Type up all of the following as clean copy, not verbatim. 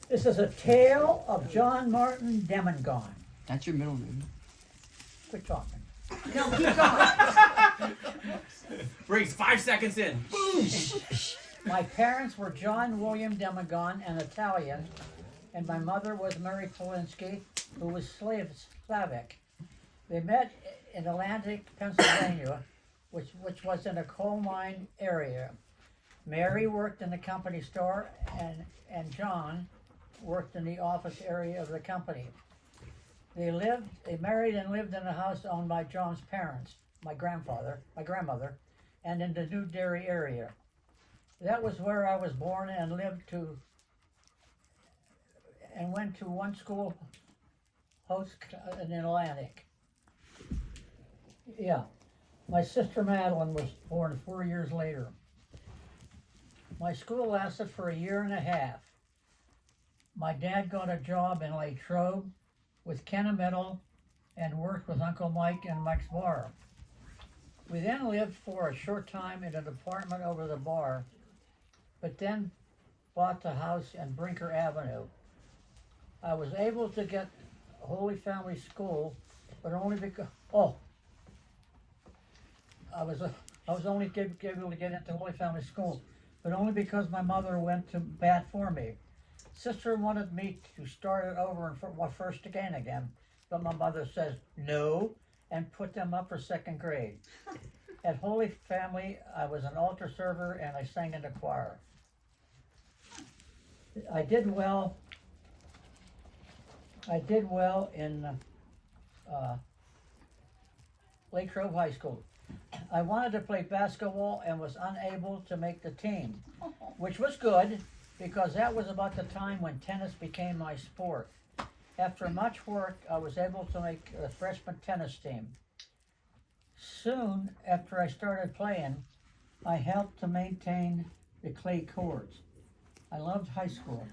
This is a tale of John Martin Demongon. That's your middle name. Quit talking. No, keep going. Briggs, 5 seconds in. My parents were John William Demongon, an Italian, and my mother was Mary Polinsky, who was Slavic. They met in Atlantic, Pennsylvania, which was in a coal mine area. Mary worked in the company store, and John worked in the office area of the company. They married and lived in a house owned by John's parents, my grandmother, and in the New Derry area. That was where I was born and went to one school host in Atlantic. Yeah. My sister Madeline was born 4 years later. My school lasted for a year and a half. My dad got a job in Latrobe with Kennametal and worked with Uncle Mike and Mike's bar. We then lived for a short time in an apartment over the bar, but then bought the house in Brinker Avenue. I was able to get Holy Family School, but only because, I was only able to get into Holy Family School, but only because my mother went to bat for me. Sister wanted me to start it over and first again, but my mother says no and put them up for second grade. At Holy Family, I was an altar server and I sang in the choir. I did well in Latrobe High School. I wanted to play basketball and was unable to make the team, which was good because that was about the time when tennis became my sport. After much work, I was able to make the freshman tennis team. Soon after I started playing, I helped to maintain the clay courts. I loved high school.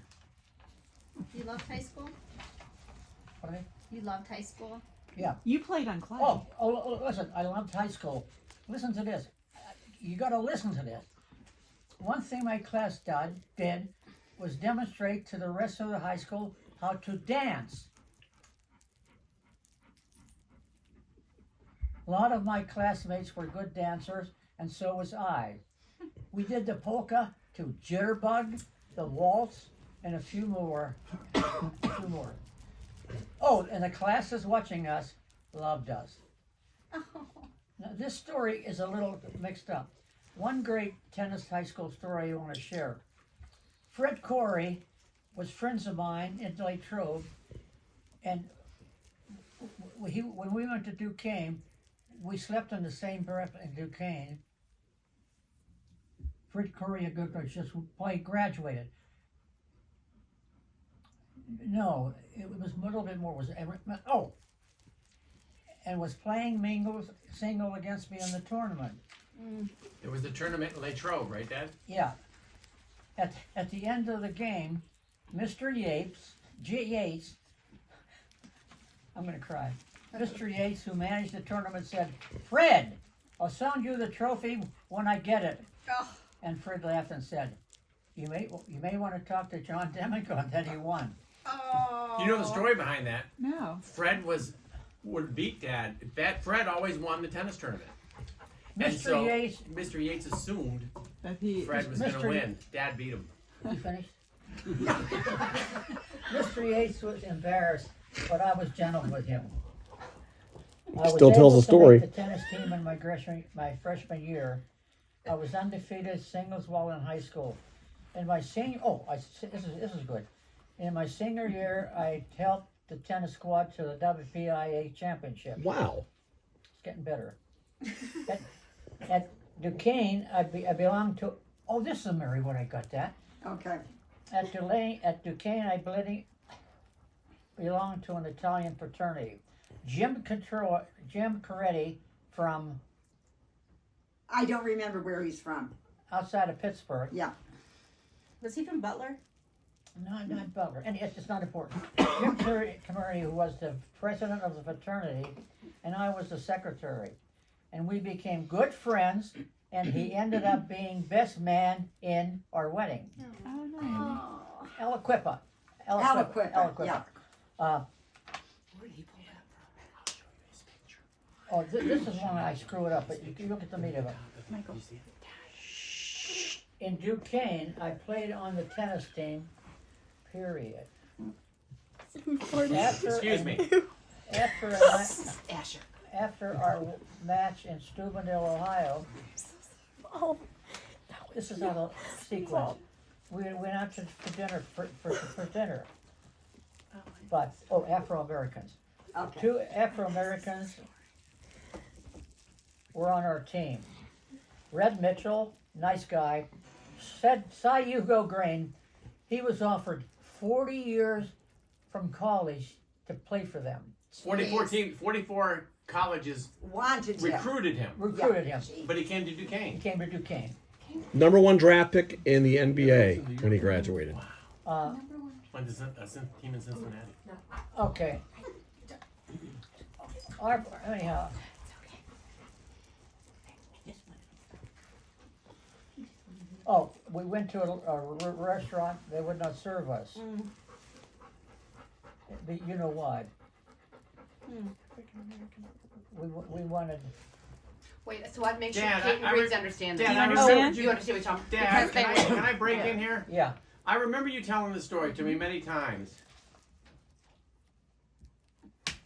You loved high school? Okay? You loved high school? Yeah. You played on clay. Listen, I loved high school. Listen to this. You gotta listen to this. One thing my class did was demonstrate to the rest of the high school how to dance. A lot of my classmates were good dancers, and so was I. We did the polka to Jitterbug, the waltz, and a few more. Oh, and the classes watching us loved us. Now, this story is a little mixed up. One great tennis high school story I want to share. Fred Corey was friends of mine in Latrobe, and when we went to Duquesne, we slept in the same berth in Duquesne. Fred Corey, a good coach, just graduated. No, it was a little bit more. And was playing single against me in the tournament. It was the tournament in Latrobe, right, Dad? Yeah. At the end of the game, Mr. Yates, I'm going to cry. Mr. Yates, who managed the tournament, said, "Fred, I'll send you the trophy when I get it." Oh. And Fred laughed and said, "You may want to talk to John Demongon that he won." Oh. You know the story behind that? No. Fred would beat Dad. Fred always won the tennis tournament. And Mr. so Yates, Mr. Yates assumed That he. Fred was going to Mr. win. Dad beat him. you finished? Mr. Yates was embarrassed, but I was gentle with him. I Still was tells able a story. To make the tennis team in my freshman year. I was undefeated singles while in high school. In my senior, this is good. In my senior year, I helped the tennis squad to the WPIA championship. Wow. It's getting better. At Duquesne, I belonged to. Oh, this is Mary when I got that. Okay. At Duquesne, I belonged to an Italian fraternity. Jim Coretti from I don't remember where he's from. outside of Pittsburgh. Yeah. Was he from Butler? No, not Butler. And it's just not important. Jim Coretti, who was the president of the fraternity, and I was the secretary. And we became good friends, and he ended up being best man in our wedding. Oh, no. Oh. El Equipa. Aliquippa, Aliquippa. yeah. Oh, this is one I screw it up, but you look at the meat of it. Michael. In Duquesne, I played on the tennis team, period. Excuse me. After, Asher. after our match in Steubenville, Ohio, this is out of sequence. We went out to dinner for dinner. But, Afro-Americans. Okay. 2 Afro-Americans were on our team. Red Mitchell, nice guy, saw Hugo Grain. He was offered 40 years from college to play for them. 44 colleges Wanted him. recruited him, Recruited him. but he came to He Duquesne. came to Duquesne. #1 draft pick in the NBA when he graduated. Went to team in Cincinnati. Okay. Anyhow. Oh, we went to a restaurant. They would not serve us. You know why? We wanted. Wait, so I'd make sure Dad, Kate and I Briggs re- understand Dad, this. I You remember understand? You understand what you're talking Dad, because they can I break in here? Yeah. I remember you telling the story to me many times.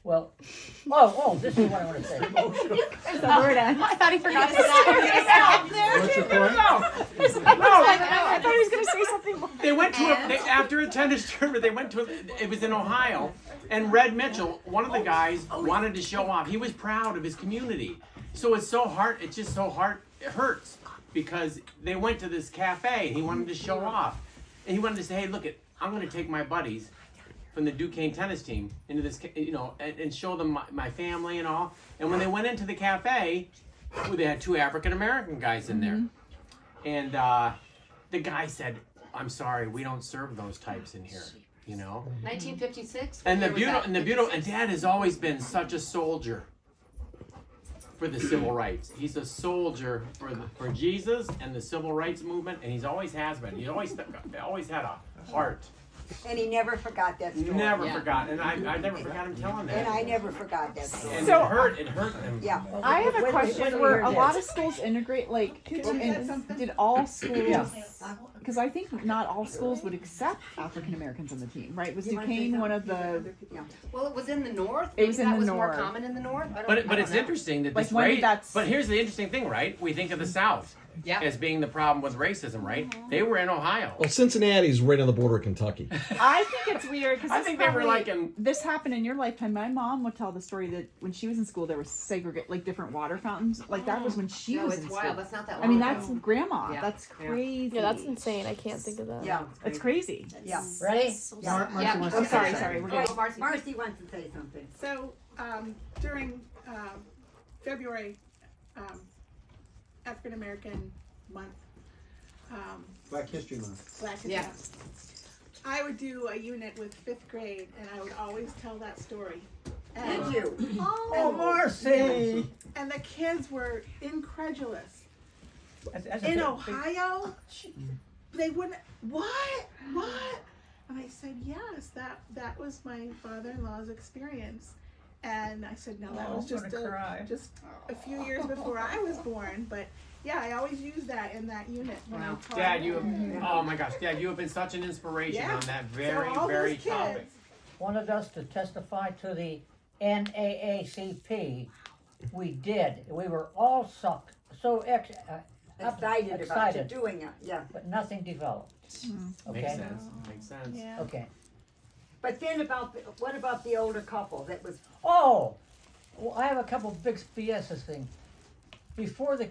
Well. This is what I want to say. I thought he forgot to What's your point? I thought he was going to say something more. They went to after a tennis tournament. They went to it was in Ohio, and Red Mitchell, one of the guys, wanted to show off. He was proud of his community, so it's so hard. It's just so hard. It hurts because they went to this cafe. And he wanted to show off, and he wanted to say, "Hey, look I'm going to take my buddies from the Duquesne tennis team into this, and show them my family and all." And when they went into the cafe, they had 2 African American guys in there, and the guy said, "I'm sorry, we don't serve those types in here." 1956. And the What year was beautiful, that? and Dad has always been such a soldier for the civil rights. He's a soldier for Jesus and the civil rights movement, and he's always has been. He always had a heart. And he never forgot that story. Never Yeah. forgot, and I never forgot him telling that. And I never forgot that story. And So- it hurt him. Yeah. I have a Wait, question. wait, Were a wait, lot yes. of schools integrate, like, did all schools, because I think not all schools would accept African Americans on the team, right? Was Duquesne one of the, Well, it was in the north. It was Maybe in that the was more north. common in the north. I But don't it's know. interesting that Like, this when did race. that But here's the interesting thing, right? We think of the South Yeah. as being the problem with racism, right? They were in Ohio. Well, Cincinnati's right on the border of Kentucky. I think it's weird, because I think they were like in. this happened in your lifetime. My mom would tell the story that when she was in school, there was like different water fountains. Like that was when she No, was it's in wild. school. That's not that long I mean, ago. that's grandma. Yeah. That's Yeah. crazy. Yeah, that's insane. I can't think of that. Yeah. That's crazy. Yeah. Ready? Yeah. Yeah. I'm sorry. We're Right. good. Marcy wants to say something. So during February, African American Month, Black History Month. Black History Yeah. Month, I would do a unit with 5th grade, and I would always tell that story. Did And, you? Oh, Marcy! and the kids were incredulous. That's a In big- Ohio, they wouldn't. What? And I said, yes, that was my father-in-law's experience. And I said, no, that Oh, was I'm gonna cry. just a few years before I was born. But yeah, I always use that in that unit when I taught. Dad, you have. Oh my gosh, Dad, you have been such an inspiration Yeah. on that So very, all very those kids, topic. wanted us to testify to the NAACP. We did. We were all so Excited about excited, doing it. Yeah. but nothing developed. Okay. Makes sense. Makes sense. Yeah. Okay. But then what about the older couple that was? Oh, well, I have a couple big BS's thing. Before the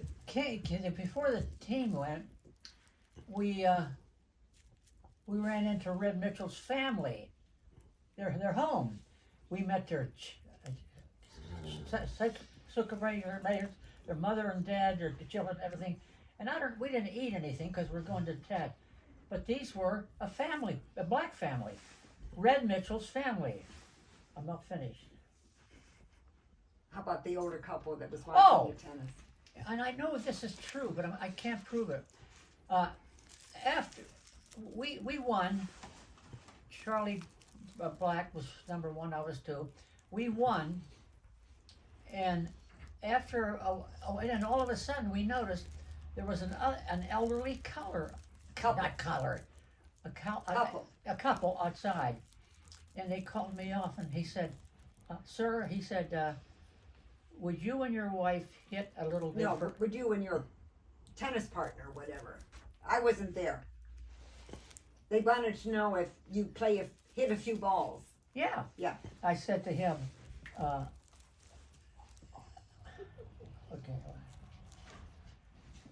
team went, we ran into Red Mitchell's family. Their home. We met their supervisors, their mother and dad, their children, everything. And we didn't eat anything because we're going to Ted. But these were a family, a black family. Red Mitchell's family. I'm not finished. How about the older couple that was Oh! watching the tennis? And I know this is true, but I can't prove it. After we won, Charlie Black was number 1, I was 2. We won, and after, and then all of a sudden we noticed there was an elderly Couple. a couple outside, and they called me off, and he said, "Sir," he said, "would you and your wife hit a little bit?" No, would you and your tennis partner, whatever. I wasn't there. They wanted to know if you hit a few balls. Yeah. Yeah. I said to him, okay.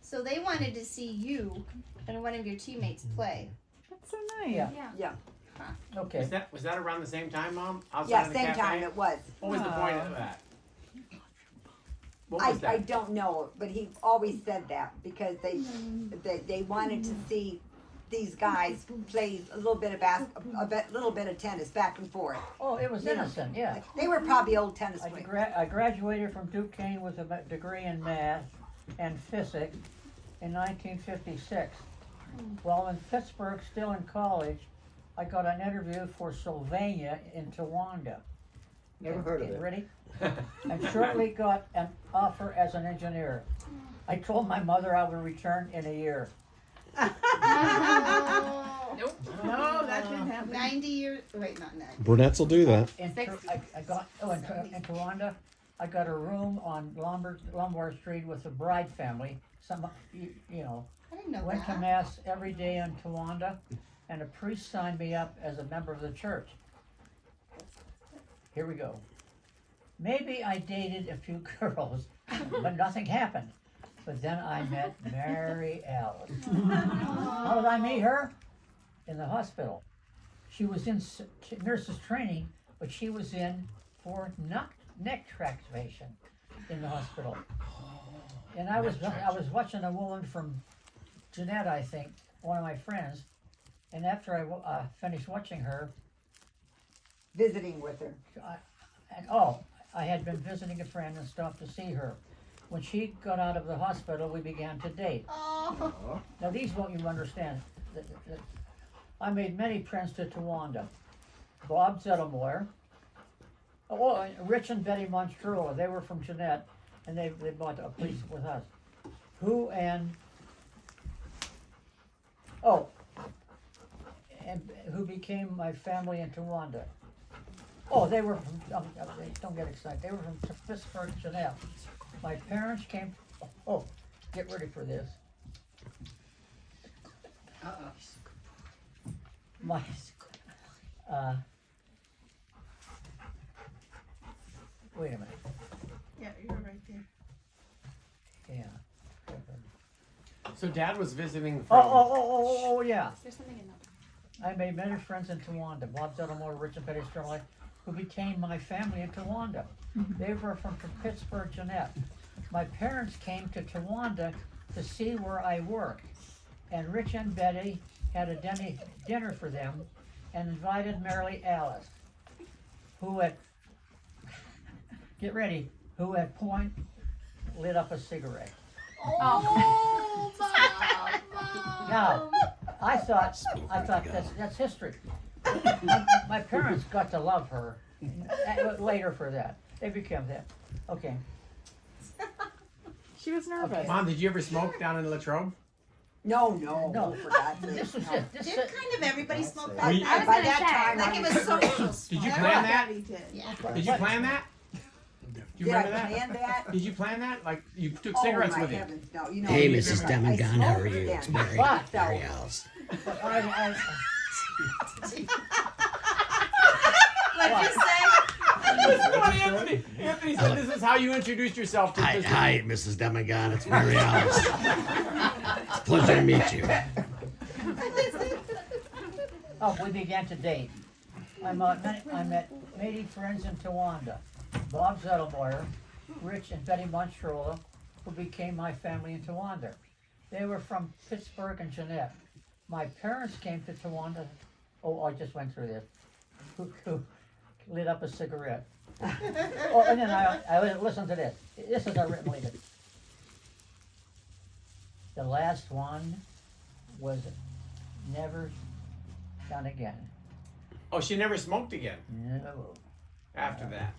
So they wanted to see you and one of your teammates play. That's so nice. Yeah. Yeah. Okay. Was that around the same time, Mom? Outside Yeah, of the same cafe? time it was. What was the point of that? What was that? I don't know, but he always said that because they wanted to see these guys play a little bit of little bit of tennis back and forth. Oh, it was You know, innocent. Yeah. They were probably old tennis I, players. I graduated from Duquesne with a degree in math and physics in 1956. While in Pittsburgh, still in college, I got an interview for Sylvania in Towanda. Never heard of it. Ready? And shortly got an offer as an engineer. I told my mother I would return in a year. Nope. No, that didn't happen. 90 years. Wait, not 90. Brunettes will do that. In Towanda, I got a room on Lombard Street with the Bride family. You know, I didn't know went to that. mass every day in Towanda, and a priest signed me up as a member of the church. Here we go. Maybe I dated a few girls, but nothing happened. But then I met Mary Alice. How did I meet her? In the hospital. She was in nurse's training, but she was in for neck tractivation in the hospital. And I was watching a woman from Jeanette, I think, one of my friends, and after I finished watching her, Visiting with her. I had been visiting a friend and stopped to see her. When she got out of the hospital, we began to date. Oh. Now these won't you understand. I made many friends to Towanda. Bob Zettlemoyer. Rich and Betty Monstrula, they were from Jeanette, and they bought a place with us. And who became my family in Towanda. Oh, they were from, don't get excited, they were from Pittsburgh, Jeanette. My parents came, get ready for this. My, wait a minute, Yeah, you're right there. yeah. So Dad was visiting from. Oh, yeah. There's something in that. I made many friends in Towanda. Bob Zettlemoyer, Rich and Betty Sterling, who became my family in Towanda. They were from Pittsburgh, Jeanette. My parents came to Towanda to see where I worked, and Rich and Betty had a dinner for them and invited Mary Alice, who at point lit up a cigarette. Oh, Now, I thought that's history. My parents got to love her later for that. They became that. Okay. She was nervous. Mom, did you ever smoke down in Latrobe? No, No. for God's sake. This was no. it. This Did is kind of everybody smoke By, that? by that time, Like I it was was social. Did you That's plan what that? Daddy did. Yeah. Did you plan that? Do you Did I remember that? plan that? Did you plan that? Like you took Oh, cigarettes my with you? heavens, no. You know, Hey, I Mrs. smoked Demagon, how are you? then. It's Mary. What? Mary Alice. but What'd you say? This is funny, Anthony. Anthony said this is how you introduced yourself to Mr. Hi, Mrs. Demagon. It's Mary Alice. It's a pleasure to meet you. we began to date. I met many friends in Towanda. Bob Zettlemoyer, Rich and Betty Monstrula, who became my family in Towanda. They were from Pittsburgh and Jeanette. My parents came to Towanda. I just went through this. Who lit up a cigarette. And then I listened to this. This is a written later. The last one was never done again. Oh, she never smoked again No. after that.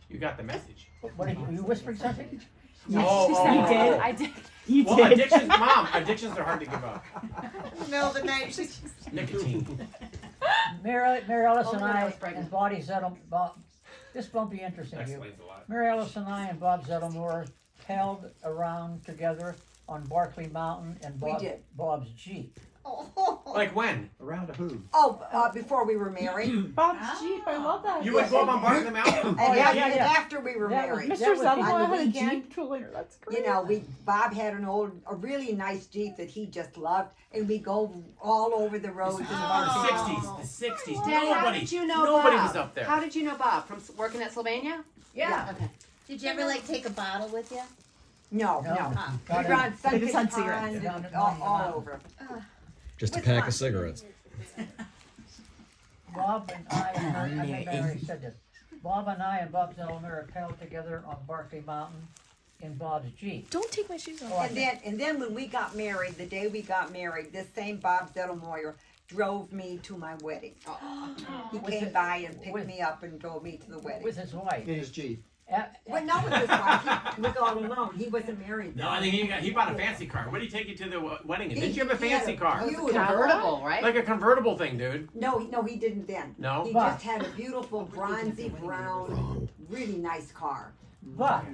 You got the message. What are you whispering something? You did. I did. You Well, did. addictions, Mom. Addictions are hard to give up. Middle of the night. Nicotine. Mary Ellis Oh, and no, I I was pregnant. and Bonnie Zettel, this won't be interesting That to you. explains a lot. Mary Ellis and I and Bob Zettelmoor held around together on Barkley Mountain and We did. Bob's Jeep. Like when? Around who? Before we were married. Bob's Jeep, I love that. You would go up on Barton Mountain? And, Oh, yeah, after, yeah, and yeah. after we were That was- married. Mr. That was Zelda on the had a weekend. Jeep Twiller. That's great. You know, Bob had a really nice Jeep that he just loved, and we go all over the roads in The Barkley. 60s. The 60s. Dad, how Nobody. did you know Nobody Bob? was up there. How did you know Bob? From working at Sylvania? Yeah. Okay. Did you ever like take a bottle with you? No, No. no. Got We were it. on They Sunken just had Pond cigarettes. Down at and all Monument. over. Just a With pack mom. of cigarettes. Bob and I, I think Mary said this. Bob and I and Bob Zettelmoor held together on Barkley Mountain in Bob's Jeep. Don't take my shoes off. Oh, I And then when we got married, the day we got married, this same Bob Zettelmoyer drove me to my wedding. He With came the- by and picked with- me up and drove me to the wedding. with his wife. In his Jeep. Well, not with his wife. He was all alone. He wasn't married. No, I think he bought a fancy car. What did he take you to the wedding in? He- Didn't you have a he had fancy a car? huge- Convertible, right? Like a convertible thing, dude. No, he didn't then. No? He But- just had a beautiful bronzy brown, really nice car. But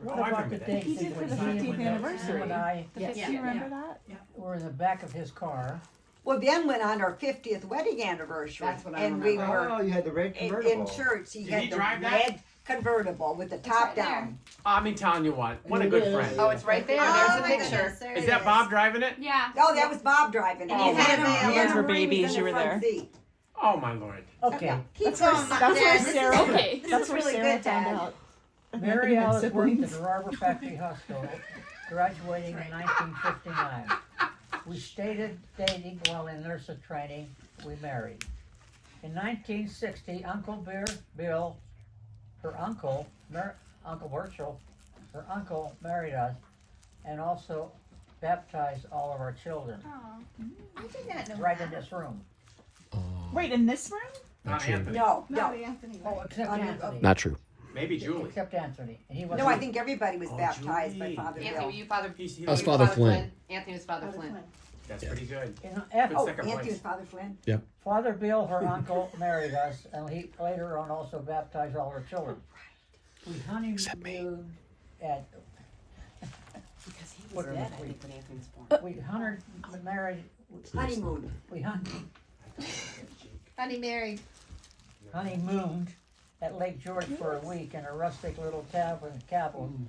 what Oh, I about the remember that. day He did that for when the he 50th and anniversary. him and I The Yeah. 50th, Yeah. remember that? were in the back of his car? Well, then went on our 50th wedding anniversary. That's what I and we remember. were Oh, you had the red in convertible. church. He Did had he the drive that? red convertible with the top right there. down. I'm telling you what a good friend. Oh, it's right there. Oh There's a my picture. goodness, there Is it that Bob driving it? Yeah. Oh, that was Bob driving it. And you had him- a he veil. had You guys him were Marines babies, in the you were front there. seat. Oh my lord. Okay. Keep That's where, going, that's where Dad. Sarah. Okay. That's where really Sarah good, found Dad. out. Mary Had Alice worked at siblings. the Robber Factory Hospital, graduating in 1959. We stayed dating while in nursing training. We married. In 1960, Uncle Bill, her uncle, Uncle Birchall, her uncle married us and also baptized all of our children I did not know right that. in this room. Wait, in this room? Not true. Anthony. No, Not no. Anthony. Oh, except Oh, no. Anthony. Not true. Maybe Julie. Except Anthony. And he was No, I think everybody was Oh, baptized by Julie. Father Anthony, Bill. were you Father? He I was was Father Flynn. Anthony was Father Father Flynn. Flynn. That's pretty good. after, Oh, Second Anthony place. was Father Flynn. Father Bill, her uncle, married us, and he later on also baptized all her children. We honeymooned at Because he was Whatever, dead, I we- think, when Anthony was born. we married. Honeymoon. We Honey married. honeymooned at Lake George for a week in a rustic little cabin.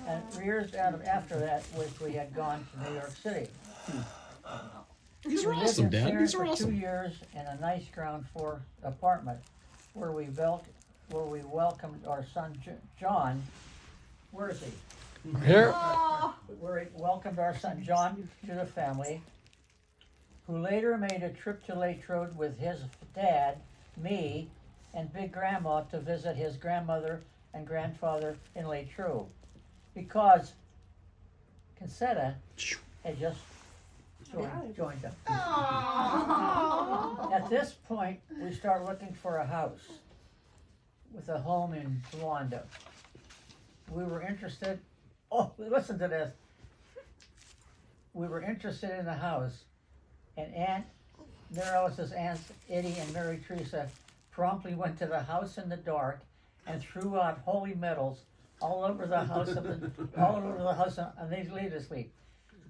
And years after that, we had gone to New York City. These are We lived awesome, in Dad. Sharon These are for 2 awesome. years in a nice ground floor apartment where we welcomed our son John. Where is he? Here. Where he welcomed our son John to the family, who later made a trip to Latrobe with his dad, me, and Big Grandma to visit his grandmother and grandfather in Latrobe, because Concetta had just joined them. At this point, we start looking for a house with a home in Towanda. We were interested. Oh, listen to this. We were interested in the house, and Mary Alice's aunts Eddie and Mary Teresa promptly went to the house in the dark and threw out holy medals all over the house needlessly.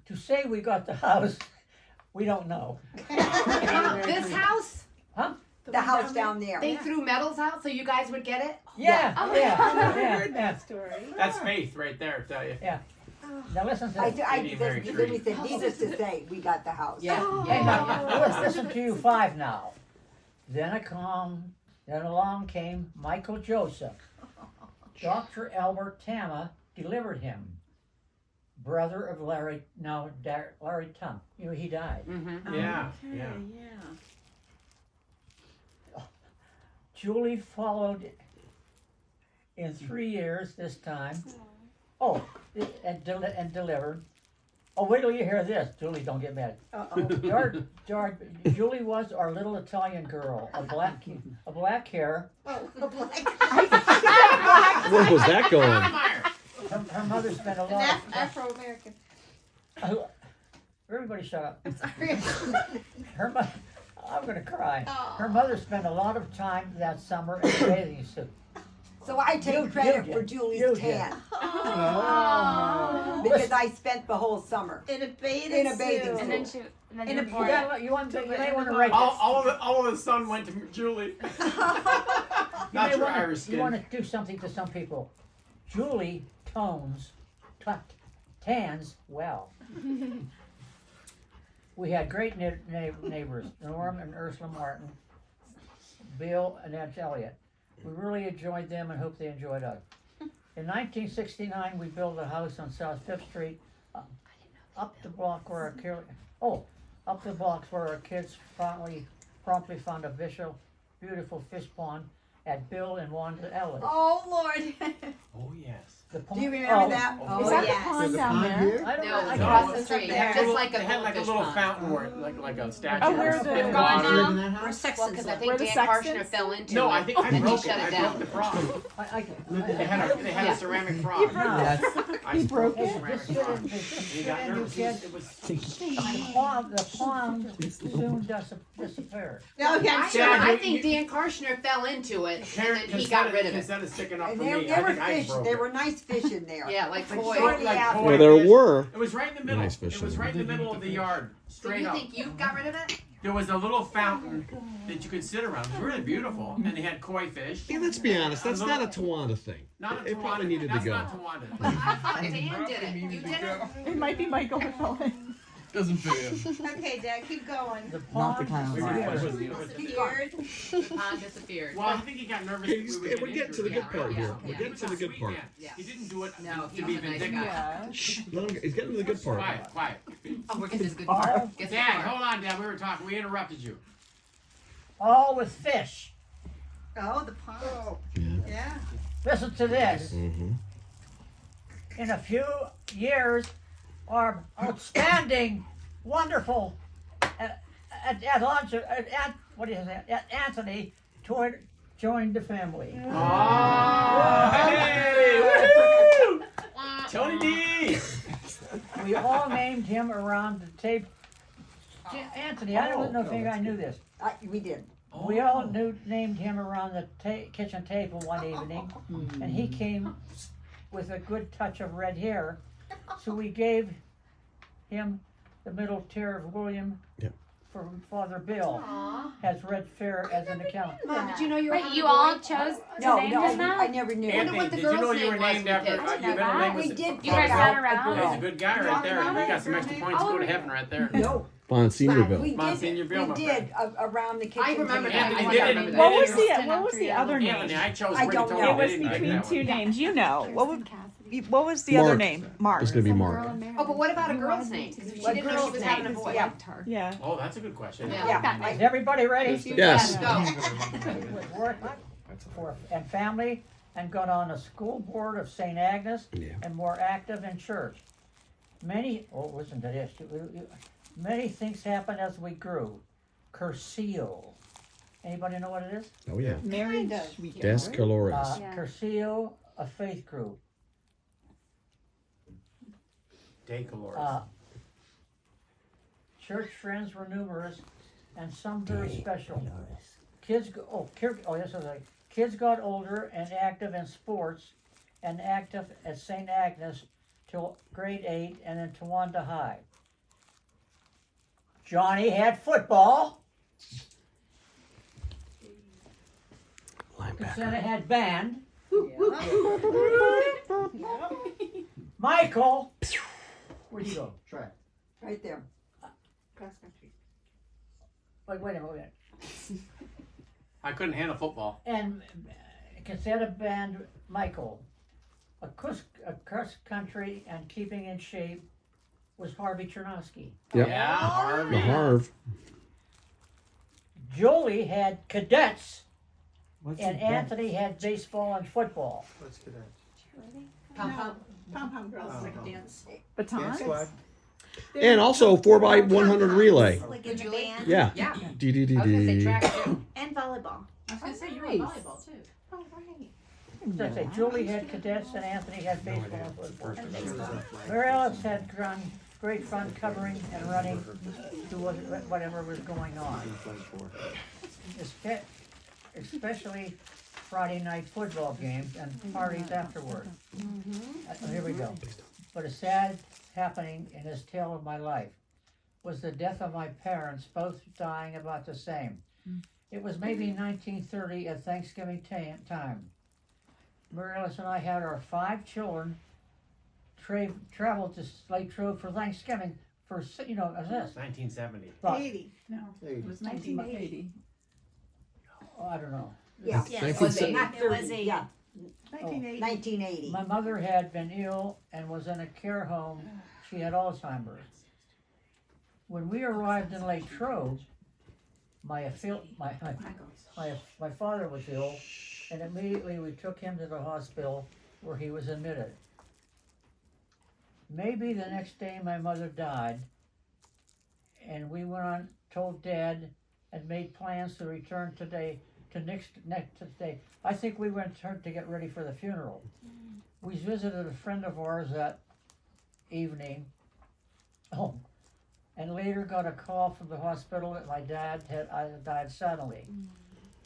To say we got the house, we don't know. This house? Huh? The house down there. They threw medals out so you guys would get it? Yeah, Oh, yeah, I never yeah, heard yeah. that story. That's faith right there, I tell you. Now listen to this. Then we said, needless to say, we got the house. Yeah. Hey, now, let's listen to you 5 now. Then along came Michael Joseph. Dr. Albert Tama delivered him. Brother of Larry Tum. You know, he died. Mm-hmm. Yeah, Okay, yeah. Julie followed in 3 years this time. Oh, and delivered. Oh, wait till you hear this. Julie, don't get mad. Julie was our little Italian girl, a black hair. Oh, Where was that going? Her mother spent a An lot of Afro American. Everybody shut up. I'm sorry. Her mother, I'm gonna cry. Aw. Her mother spent a lot of time that summer in a bathing suit. So I You take credit did. for You Julie's did. tan Aww. because I spent the whole summer In a bathing in a bathing suit. suit. And then she. And then In you a wore You, it. may want to write this. All of the sun went to Julie. Not your Irish You want skin. to do something to some people. Julie tans well. We had great neighbors, Norm and Ursula Martin, Bill and Aunt Elliot. We really enjoyed them and hope they enjoyed us. In 1969, we built a house on South 5th Street, up the blocks where our kids promptly found a beautiful fish pond at Bill and Wanda Ellis. Oh Lord. Oh yes. The Do you pond- remember that? Is Oh, that yes. the pond There's a down pond there? here? I don't know. No, I it's can't- across the street. They had Just a like they a had like a goldfish little pond. fountain where like a statue. Oh, where's of the- Bill Gone Wanda. now? Live in that We're house? Well, Sexton's. because I Where think the Dan Sextons? Karshner fell into No, it. I think I and he broke shut it. it I down. broke the frog. I They had Yeah. a ceramic frog. No. I He broke broke the it? ceramic Just frog. sit in- just He sit got in, you nervous. kids. It was The pond soon disappeared. No, yeah, I, Dad, I you- think Dan Karshner fell into it Karen, and then he got rid of it. Instead of sticking up And for there, me, there I were think I fish. broke There it. were nice fish in there. Yeah, like But koi. shortly Like after, koi. Well, there were. It was right in the middle. Nice fish It was in right in the middle of the yard, So straight you up. think you got rid of it? There was a little fountain that you could sit around. It was really beautiful, and they had koi fish. Yeah, let's be honest. That's not a Tawanda thing. Not a It probably Tawanda. needed to That's go. not Tawanda. I thought Dan did it. You did it? It might be Michael who fell in. Doesn't fit in. Okay, Dad, keep going. The pond. Disappeared. The pond disappeared. Well, I think he got nervous. Okay, that we would we're get getting to the injured. good part here. Yeah. We're getting to the good part. Yeah. He didn't do it No, to he be was a nice vindictive. guy. Yeah. Shh, let him, he's getting to the good part. Quiet, quiet. Oh, we're getting to the good part. Guess Dad, what? hold on, Dad. We were talking. We interrupted you. All with fish. Oh, the pond. Yeah. Listen to this. Mm-hmm. In a few years, our outstanding, wonderful, Anthony joined the family. Oh, hey! Woo! Tony D. We all named him around the tape. Anthony, I don't know if any guy knew this. we did. We all named him around the kitchen table one evening, and he came with a good touch of red hair, so we gave him the middle tier of William. Yep. For Father Bill has red hair as an account. Mom, did you know you were Wait, having you a all boy? chose to No, name no, him that? I never knew. wonder Anthony, what the did you know girl's you were name was named we after picked? your know middle that. name was? We did You guys pick sat out around? a He's girl. a good guy right there. We got some extra points to go to heaven right there. No, Monseigneurville. we Monseigneurville, my did. We did around the kitchen. I remember table. that. Anthony, I did remember it. that. What was Kristen the after you. other name? Anthony, I chose I Ricky don't Tony. know. It was I didn't like between that two one. names. You know what was the Mark. other name? Mark. It's gonna be Mark. Oh, but what about a girl's name? Because she What didn't know she girl's was having a name? boy. Yeah. Yeah. Oh, that's a good question. Yeah. Yeah. Is everybody ready? Yes. With work and family, and got on the school board of St. Agnes, Yeah. and more active in church. Many things happened as we grew. Cursillo. Anybody know what it is? Oh yeah. Married. Des Colores. Yeah. Cursillo, a faith group. Day Colores. Church friends were numerous, and some very special. Kids got older and active in sports, and active at St. Agnes till grade 8, and then Tawanda High. Johnny had football. Casetta had band. Michael, where'd you go? Track. Right there. Wait a minute. I couldn't handle football. And Casetta band Michael. A cross country and keeping in shape was Harvey Chernovsky. Yep. Yeah, Harvey. The Harv. Jolie had cadets, What's and the Anthony had baseball and football. What's cadet? Pom-pom. Pom-pom girls. Oh, Like oh. dance. Batons. Dance squad. And also 4x100 relay. Like in the Julie? band. Yeah. Yeah. I was gonna say D-D-D-D. track too. And volleyball. I was gonna say you were in Nice. volleyball too. Oh, right. As I say, Julie had cadets and Anthony had baseball and football. Mary Alice had great fun covering and running to whatever was going on. Especially Friday night football games and parties afterward. Here we go. But a sad happening in this tale of my life was the death of my parents, both dying about the same. It was maybe 1930 at Thanksgiving time. Mary Alice and I had our 5 children traveled to Lake Trove for Thanksgiving for, as this. 1970. But, 80. No. It was 1980. I don't know. Yeah. Yes. It was 80. Not It was 30, 80. yeah, 1980. 1980. My mother had been ill and was in a care home. She had Alzheimer's. When we arrived in Lake Trove, my father was ill, and immediately we took him to the hospital where he was admitted. Maybe the next day my mother died, and we went on, told Dad, and made plans to return today to next day. I think we went to get ready for the funeral. We visited a friend of ours that evening. Oh, and later got a call from the hospital that my dad had died suddenly.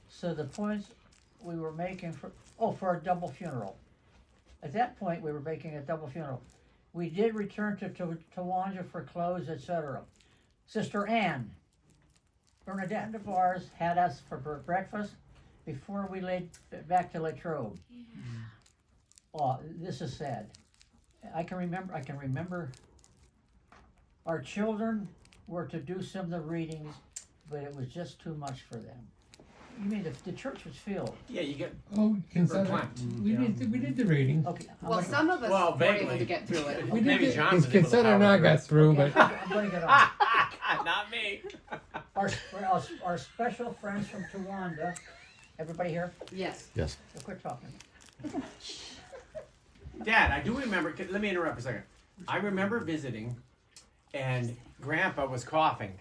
So the points we were making for a double funeral. At that point, we were making a double funeral. We did return to Tawanda for clothes, etc. Sister Ann, Bernadette DeVars, had us for breakfast before we laid back to Latrobe. Oh, this is sad. I can remember our children were to do some of the readings, but it was just too much for them. You mean the church was filled? Yeah, you get Oh, consider verklempt. we did the reading. Okay, Well, some of us Well, were able vaguely. to get through it. We did Maybe the- John's able to Consider power and I through got through, okay, but I'm gonna get on. Not me. Our special friends from Tawanda. Everybody here? Yes. Yes. So quit talking. Dad, I do remember. Let me interrupt a second. I remember visiting, and Grandpa was coughing,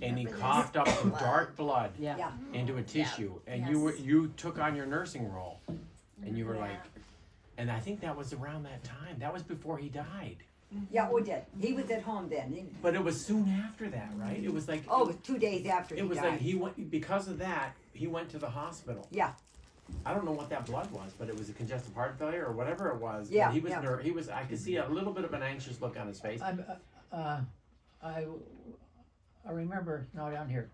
and he coughed up some dark blood Yeah. into a tissue, and Yes. you took on your nursing role, and you were like, and I think that was around that time. That was before he died, Yeah, we did. He was at home then. but it was soon after that, right? It was like Oh, it was 2 days after he it was died. like he went because of that. He went to the hospital. Yeah. I don't know what that blood was, but it was a congestive heart failure or whatever it was. Yeah, But he was yeah. he was. I could see a little bit of an anxious look on his face. I remember now down here.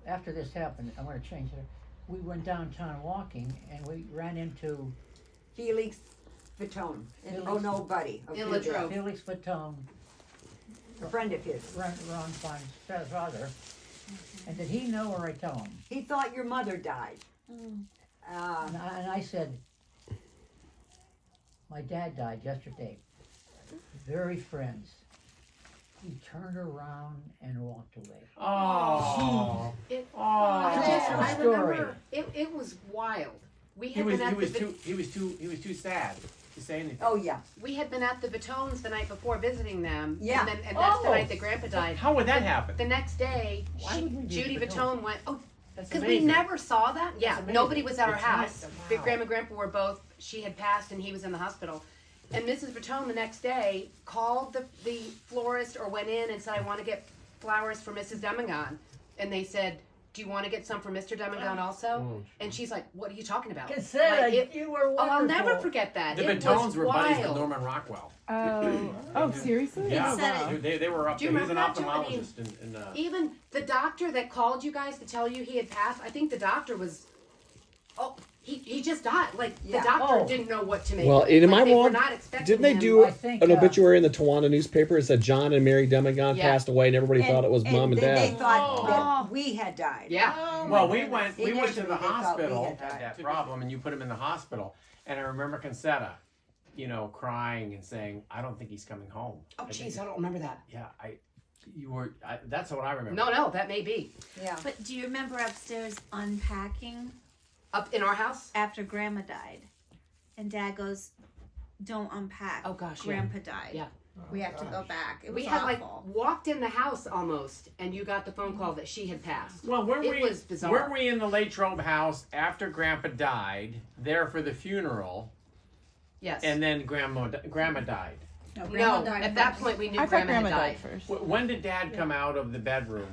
After this happened, I'm going to change it. We went downtown walking, and we ran into Felix Fatone. Oh, no, buddy. of In his, Latrobe. Felix Fatone, A friend of his. Ron Fine's father. And did he know, or I tell him? He thought your mother died. And I said, my dad died yesterday. Very friends. He turned around and walked away. Oh, It, oh. I Story. remember it was wild. We He had was been at he was too sad to say anything. Oh, yeah. we had been at the Batones the night before visiting them. Yeah. And that's the Oh. night that Grandpa died. How would that happen? The next day, Why would we be Judy at the Batone went. Oh, That's because we amazing. never saw that. Yeah, amazing. nobody was at our It's house. nice. Big Wow. Grandma and Grandpa were both. She had passed, and he was in the hospital. And Mrs. Batone the next day called the florist or went in and said, "I want to get flowers for Mrs. Demagon," and they said, "Do you want to get some for Mr. Demagon also?" And she's like, "What are you talking about?" Consider Like, it- you were Oh, wonderful. I'll never forget that. The It Batones was were buddies with wild. Norman Rockwell. Oh, seriously? Yeah, Oh, wow. they were up Do you there. He's an remember that, Julie? ophthalmologist. Even the doctor that called you guys to tell you he had passed, I think the doctor was, he just died. Like, Yeah. the doctor Oh. didn't know what to make. Well, of it. am Like, I they were wrong? not expecting Didn't they him. do I think, an obituary in the Tawana newspaper? It said John and Mary Demagon Yeah. passed away, and everybody thought it was mom and then dad. they thought that we had died. Yeah. Well, we went to Initially, the they thought we hospital, had died. had that problem, and you put him in the hospital. And I remember Concetta, crying and saying, "I don't think he's coming home." Oh, I think jeez, I don't remember that. Yeah, that's what I remember. No, that may be. Yeah. But do you remember upstairs unpacking Up in our house? after Grandma died? And Dad goes, "Don't unpack. Oh, gosh, yeah. Grandpa died." Yeah. We have to go back. It was We had awful. walked in the house almost, and you got the phone call that she had passed. Well, It was bizarre. weren't we in the Latrobe house after Grandpa died, there for the funeral, Yes. and then Grandma died? No, at that point we knew I thought Grandma Grandma had died died. first. When did Dad come out of the bedroom?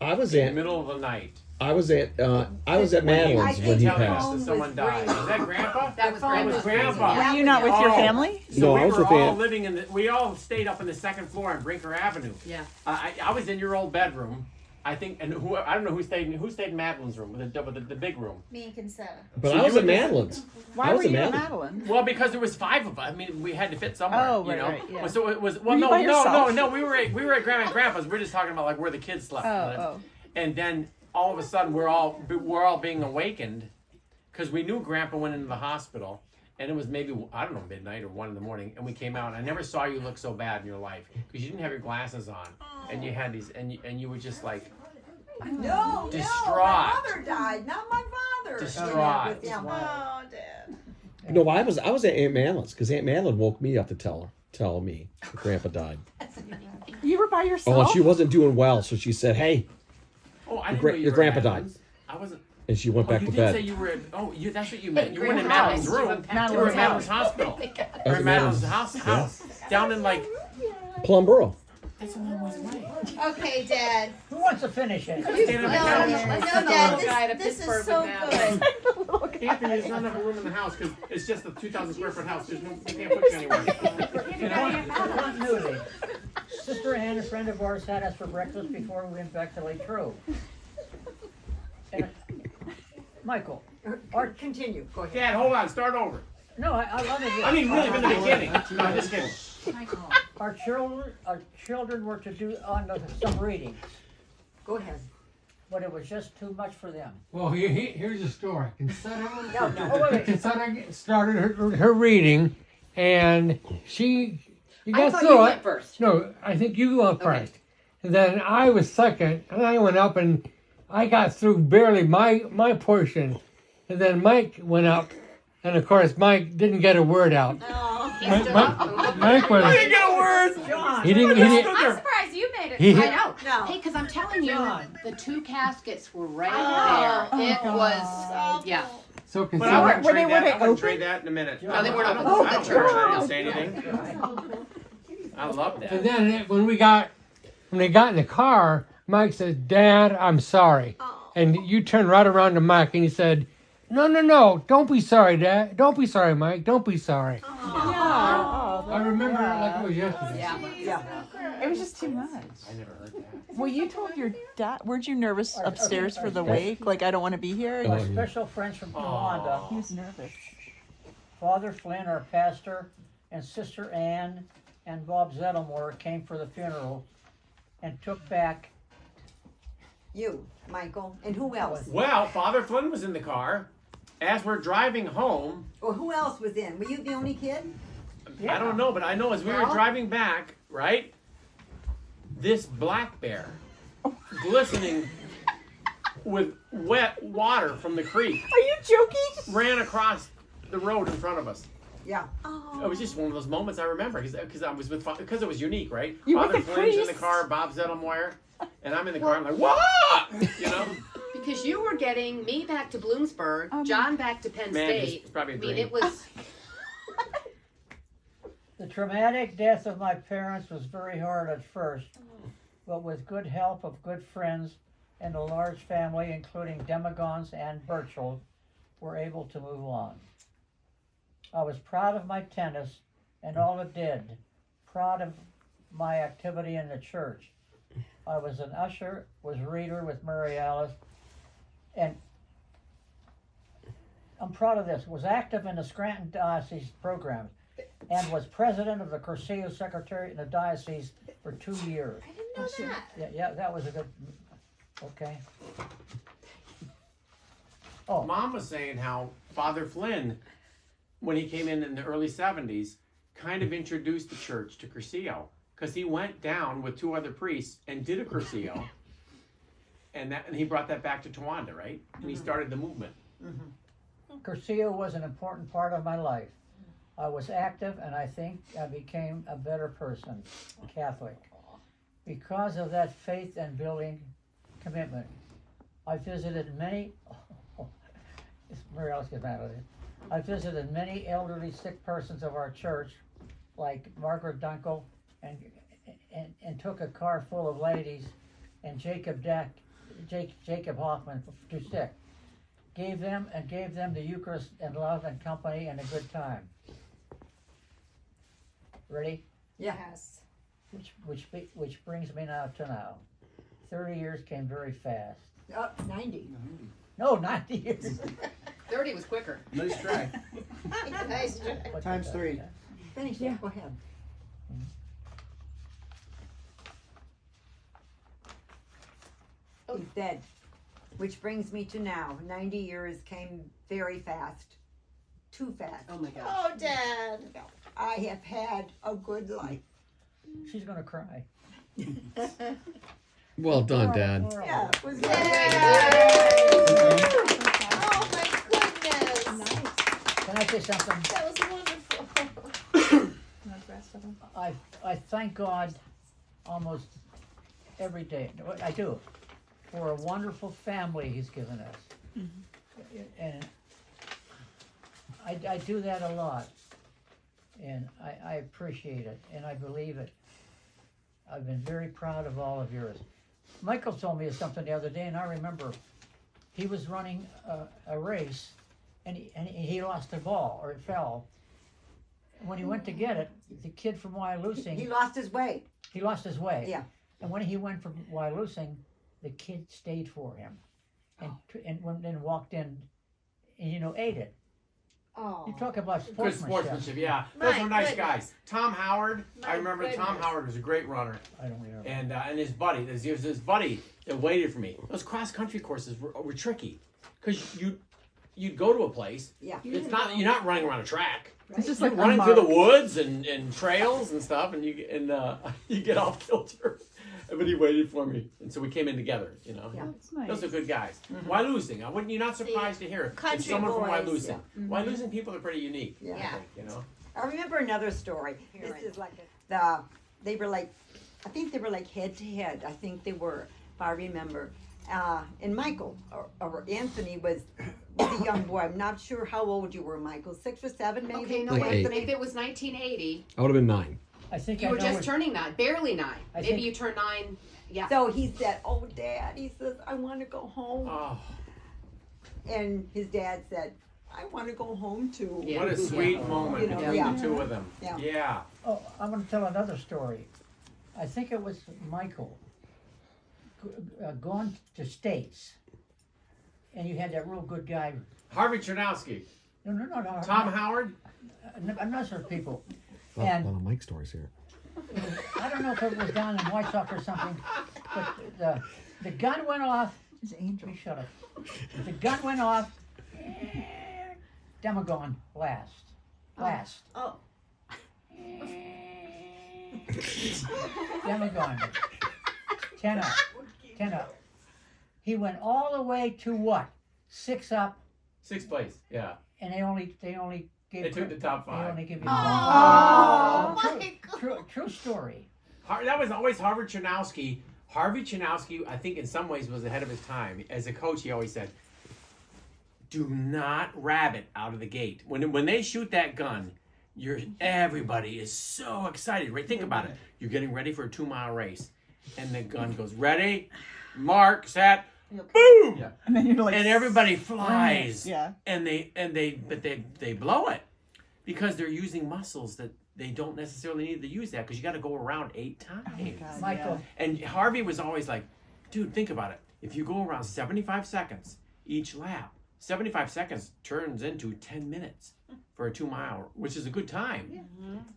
I was In the at middle of the night. Madeline's when he Telling us passed. that someone died. Was that Grandpa? That was That was Grandpa. Were you not with your Oh. family? So No, we I was were with all Aunt. living in the. We all stayed up on the second floor on Brinker Avenue. Yeah. I was in your old bedroom, I think, and I don't know who stayed in Madeline's room, the big room. Me and Kinsella. But So I was you at were- Madeline's. Why I was were you at at Madeline. Madeline? Well, because there was 5 of us. I mean, we had to fit somewhere. Oh, you right, know? right, yeah. So it was. Were Well, you by yourself? no. We were at Grandma and Grandpa's. We were just talking about like where the kids slept. Oh. And then all of a sudden we're all being awakened because we knew Grandpa went into the hospital, and it was maybe, I don't know, midnight or 1 in the morning, and we came out, and I never saw you look so bad in your life because you didn't have your glasses on, and you had these, and you were just like No, Distraught. my mother died, not my father. Distraught. With him. Oh, Dad. No, I was at Aunt Madeline's because Aunt Madeline woke me up to tell me that Grandpa died. You were by yourself? Oh, and she wasn't doing well, so she said, "Hey," oh, I didn't Your know you were grandpa at died. Madeline's. I wasn't. and she went back you to did bed. say you were. That's what you meant. You weren't in Grandma's Madeline's house. room. You went back You were to in Madeline's Madeline's hospital. I Or was in at Madeline's Madeline's. house, down in like. Plumboro. That's a long ways away. Okay, Dad. Who wants to finish it? Staying on the couch. No, Let's send the Dad, little guy to this is Pittsburgh so with Madeline. good. Anthony does not have a room in the house because it's just a 2,000 square foot house. There's no, you can't put you anywhere. Continuity. Sister Ann, a friend of ours, had us for breakfast before we went back to Latrobe. And, Michael, Continue. Go ahead. Dad, hold on. Start over. no, I love it. I mean, really, from the beginning. No, I'm just kidding. Our children were to do some reading, Go ahead. but it was just too much for them. Well, here's a story. Consuela Oh, wait, wait. started her reading, and she I got thought through you it. went first. No, I think you went Okay. first. And then I was second, and I went up, and I got through barely my portion. And then Mike went up, and of course Mike didn't get a word out. He Mike, stood up and looked Mike at was. I didn't get a word. John, He didn't. I'm surprised you made it. He- I know. No. Hey, because I'm telling you, John. the 2 caskets were right Oh. there. It was, yeah. So But I wouldn't Were trade they that. I wouldn't open? trade that in a minute. No, they weren't I open. don't- I That's don't care. true. I didn't say anything. I love that. And then when they got in the car, Mike said, "Dad, I'm sorry." And you turned right around to Mike and he said, No, don't be sorry, Dad. Don't be sorry, Mike. Don't be sorry. I remember it like it was yesterday. Yeah. It was just too much. I never heard that. Well, you told your dad. Weren't you nervous upstairs for the wake? Like, I don't want to be here. Oh, our yeah. special friends from Towanda, He was nervous. Father Flynn, our pastor, and Sister Ann and Bob Zettlemore came for the funeral and took back. You, Michael, and who else? Well, Father Flynn was in the car. As we're driving home, Or who else was in? Were you the only kid? I don't know, but I know as we were Well- driving back, right? This black bear, glistening with wet water from the creek, Are you joking? ran across the road in front of us. Yeah. It was just one of those moments I remember because I was with because it was unique, right? You were Father the Flynn's in the priest. car, Bob Zettlemore, and I'm in the car. I'm like, what? You know? Because you were getting me back to Bloomsburg, John back to Penn Man, State. it's probably a I mean, dream. it was. The traumatic death of my parents was very hard at first, but with good help of good friends and a large family, including Demogons and Birchall, were able to move on. I was proud of my tennis and all it did, proud of my activity in the church. I was an usher, was reader with Mary Alice, and I'm proud of this, was active in the Scranton Diocese programs, and was president of the Cursillo Secretariat in the diocese for 2 years. I didn't know that. Yeah, that was a good, okay. Oh, Mom was saying how Father Flynn, when he came in the early 70s, kind of introduced the church to Cursillo because he went down with 2 other priests and did a Cursillo, and he brought that back to Towanda, right? And he started the movement. Cursillo was an important part of my life. I was active, and I think I became a better person, Catholic. Because of that faith and building commitment, I visited many. Mary Alice gets mad at it. I visited many elderly sick persons of our church, like Margaret Dunkel, and took a car full of ladies, and Jacob Hoffman to sick. Gave them the Eucharist and love and company and a good time. Ready? Yes. Which brings me now to now. 30 years came very fast. 90. No, 90 years. 30 was quicker. Nice try. Nice. Times 3. Finish it. Go ahead. He said, which brings me to now. 90 years came very fast. Too fast. Oh my gosh. Oh, Dad. I have had a good life. She's gonna cry. Well done, Dad. Yeah, it was Oh my goodness. Can I say something? That was wonderful. I thank God almost every day. I do, for a wonderful family He's given us, and I do that a lot, and I appreciate it, and I believe it. I've been very proud of all of yours. Michael told me something the other day, and I remember he was running a race, and he lost the ball, or it fell. When he went to get it, the kid from Wyalusing, He lost his way. he lost his way. Yeah. And when he went from Wyalusing, the kid stayed for him, and then walked in, and ate it. Oh. You talk about Good sportsmanship. sportsmanship, yeah. My Those were nice goodness. guys. Tom Howard, My I remember Tom goodness. Howard was a great runner. I don't remember. And his buddy, his buddy that waited for me. Those cross country courses were tricky, because you'd go to a place. Yeah. It's not you're not running around a track. It's just You're like running through the unmarked. woods and trails and stuff, and you get off kilter. But he waited for me, and so we came in together. Yeah. That's nice. Those are good guys. Wyalusing, you're not surprised to hear it. country It's someone from boys. Wyalusing. Wyalusing people are pretty unique. Yeah. I think, I remember another story. This is like they were like, I think they were like head to head. I think they were, if I remember. And Michael or Anthony was a young boy. I'm not sure how old you were, Michael. 6 or 7, maybe. Okay, no, Like wait. eight. If it was 1980, I would have been 9. I think you I were know just what- turning 9, barely 9. I Maybe think- you turned 9. Yeah. So he said, "Oh, Dad," he says, "I want to go home." Oh, And his dad said, "I want to go home too." Yeah. what a sweet moment You know, between yeah. the two of them. Yeah. Yeah. Oh, I'm going to tell another story. I think it was Michael going to States, and you had that real good guy. Harvey Chernowski. No. Tom Howard. Another people. A lot And of Mike stories here. I don't know if it was down in White Sox or something, but the gun went off. It's Angel. You shut up. The gun went off. Demagon last. Oh. Demagon. 10 up. He went all the way to what? 6 up, 6th place. Yeah. and they only gave. They took the top They 5. only give you. Oh, my God. True story. That was always Harvey Chernowski. Harvey Chernowski, I think in some ways was ahead of his time. As a coach, he always said, do not rabbit out of the gate. When they shoot that gun, everybody is so excited, right? Think about it. You're getting ready for a 2-mile race, and the gun goes, ready, mark, set, boom! Yeah. And then you're like, And everybody flies. Yeah. And they blow it because they're using muscles that they don't necessarily need to use that, because you got to go around 8 times. Oh my God, Michael, And Harvey was always like, dude, think about it. If you go around 75 seconds each lap, 75 seconds turns into 10 minutes for a 2-mile, which is a good time.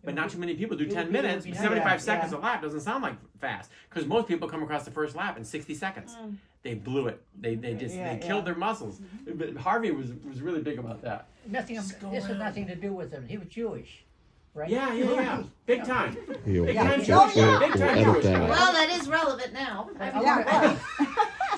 But not too many people do 10 minutes. be 75 nice. seconds a lap doesn't sound like fast, because most people come across the first lap in 60 seconds. They blew it. They killed their muscles. But Harvey was really big about that. this has nothing to do with him. He was Jewish, right? Yeah. Big time. You'll, Big time Yeah. Jewish. Oh, yeah. Big time Edit Jewish. that. Well, that is relevant now. I Yeah.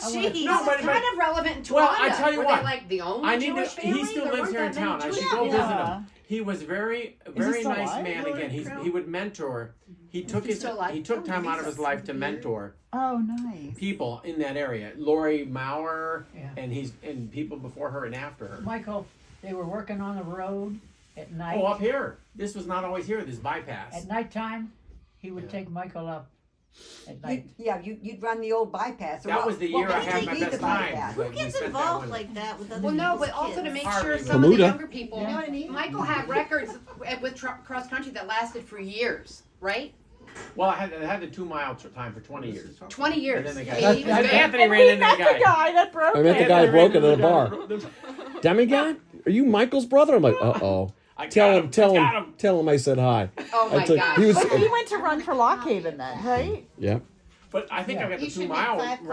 Jeez, No, but- it's kind of relevant in Tawanda. Well, I tell you Were what, they like the only I need Jewish to. family? He still There lives weren't here in that many town. I Jewish should go people. visit Yeah. him. He was very he nice still alive? man. Hillary Again, Crow. he would mentor. He took he his still alive? he took time out of his life to mentor Oh, nice. people in that area. Lori Maurer Yeah. and people before her and after her. Michael, they were working on the road at night. Oh, up here. This was not always here. This bypass. At nighttime, he would Yeah. take Michael up at night. You'd run the old bypass. That was the year I had my would be best the time. bypass? Like, Who we gets spent that involved one- like that with other Well, no, people's but also to kids? make Harvey sure was- some of the Bermuda. younger people. You know what I mean? Michael had records with cross country that lasted for years, right? Well, I had the 2 mile time for 20 years. 20 years. And then the guy- He was That's- good. Anthony And ran we into met the the guy. guy that broke I met the it. guy who broke it ran at a bar. into the guy. Demigod? Are you Michael's brother? I'm like, uh-oh. I Tell got him, tell got him, tell him I said hi. Oh my I took, gosh. he was, But he went to run for Lock Haven then, right? yeah. But I think I got the You 2 should make mile 5 record.